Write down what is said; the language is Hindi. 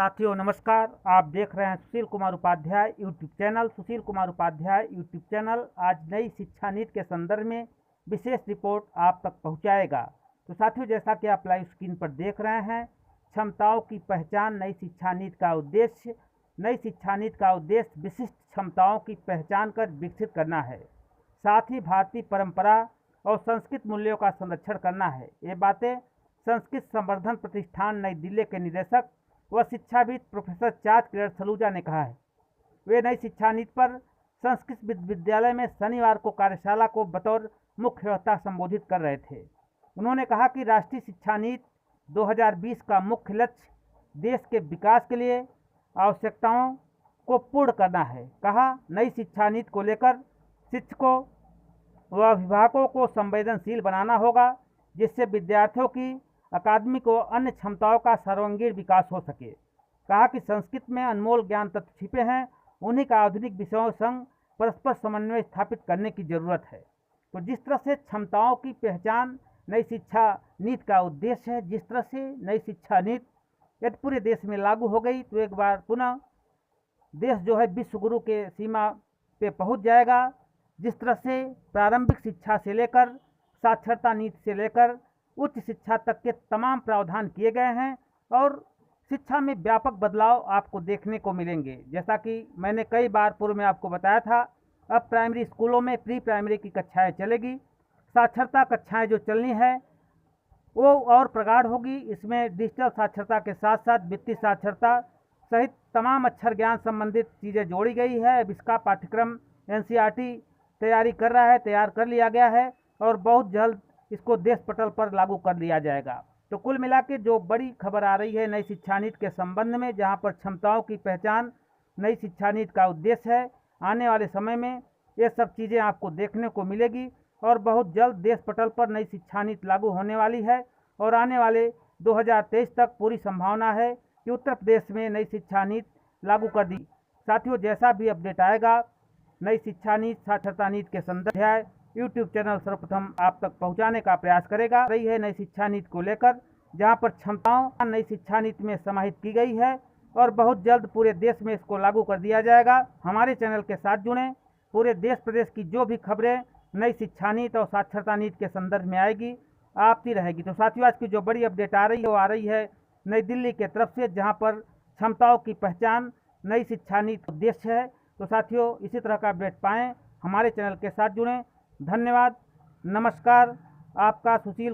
साथियों नमस्कार। आप देख रहे हैं Sushil Kumar Upadhyay YouTube channel. Sushil Kumar Upadhyay YouTube channel आज नई शिक्षा नीति के संदर्भ में विशेष रिपोर्ट आप तक पहुंचाएगा। तो साथियों, जैसा कि आप लाइव स्क्रीन पर देख रहे हैं, क्षमताओं की पहचान नई शिक्षा नीति का उद्देश्य। नई शिक्षा नीति का उद्देश्य विशिष्ट क्षमताओं की पहचान कर विकसित करना है, साथ ही भारतीय परंपरा और संस्कृत मूल्यों का संरक्षण करना है। ये बातें संस्कृत संवर्धन प्रतिष्ठान नई दिल्ली के निदेशक व शिक्षाविद प्रोफेसर चार्ल्स क्लेयर सलूजा ने कहा है। वे नई शिक्षा नीति पर संस्कृत विश्वविद्यालय में शनिवार को कार्यशाला को बतौर मुख्य वक्ता संबोधित कर रहे थे। उन्होंने कहा कि राष्ट्रीय शिक्षा नीति 2020 का मुख्य लक्ष्य देश के विकास के लिए आवश्यकताओं को पूर्ण करना है। कहा, नई शिक्षा नीति को लेकर शिक्षकों व अभिभावकों को संवेदनशील बनाना होगा, जिससे विद्यार्थियों की अकादमिक व अन्य क्षमताओं का सर्वांगीण विकास हो सके। कहा कि संस्कृत में अनमोल ज्ञान तत्व छिपे हैं, उन्हीं का आधुनिक विषयों संग परस्पर समन्वय स्थापित करने की जरूरत है। तो जिस तरह से क्षमताओं की पहचान नई शिक्षा नीति का उद्देश्य है, जिस तरह से नई शिक्षा नीति यदि पूरे देश में लागू हो गई तो एक बार पुनः देश जो है विश्व गुरु के सीमा पे पहुंच जाएगा। जिस तरह से प्रारंभिक शिक्षा से लेकर साक्षरता नीति से लेकर उच्च शिक्षा तक के तमाम प्रावधान किए गए हैं और शिक्षा में व्यापक बदलाव आपको देखने को मिलेंगे। जैसा कि मैंने कई बार पूर्व में आपको बताया था, अब प्राइमरी स्कूलों में प्री प्राइमरी की कक्षाएं चलेगी। साक्षरता कक्षाएं जो चलनी है वो और प्रगाढ़ होगी। इसमें डिजिटल साक्षरता के साथ साथ वित्तीय साक्षरता सहित तमाम अक्षर ज्ञान संबंधित चीज़ें जोड़ी गई है। अब इसका पाठ्यक्रम एनसीईआरटी तैयारी कर रहा है, तैयार कर लिया गया है और बहुत जल्द इसको देश पटल पर लागू कर दिया जाएगा। तो कुल मिला के जो बड़ी खबर आ रही है नई शिक्षा नीति के संबंध में, जहां पर क्षमताओं की पहचान नई शिक्षा नीति का उद्देश्य है, आने वाले समय में ये सब चीज़ें आपको देखने को मिलेगी और बहुत जल्द देश पटल पर नई शिक्षा नीति लागू होने वाली है और आने वाले 2023 तक पूरी संभावना है कि उत्तर प्रदेश में नई शिक्षा नीति लागू कर दी। साथियों, जैसा भी अपडेट आएगा नई शिक्षा नीति साक्षरता नीति के संदर्भ यूट्यूब चैनल सर्वप्रथम आप तक पहुंचाने का प्रयास करेगा। रही है नई शिक्षा नीति को लेकर, जहां पर क्षमताओं नई शिक्षा नीति में समाहित की गई है और बहुत जल्द पूरे देश में इसको लागू कर दिया जाएगा। हमारे चैनल के साथ जुड़ें। पूरे देश प्रदेश की जो भी खबरें नई शिक्षा नीति और साक्षरता नीति के संदर्भ में आएगी आती रहेगी। तो साथियों, आज की जो बड़ी अपडेट आ रही है वो आ रही है नई दिल्ली के तरफ से, जहाँ पर क्षमताओं की पहचान नई शिक्षा नीति उद्देश्य है। तो साथियों, इसी तरह का अपडेट पाएँ हमारे चैनल के साथ जुड़ें। धन्यवाद, नमस्कार। आपका सुशील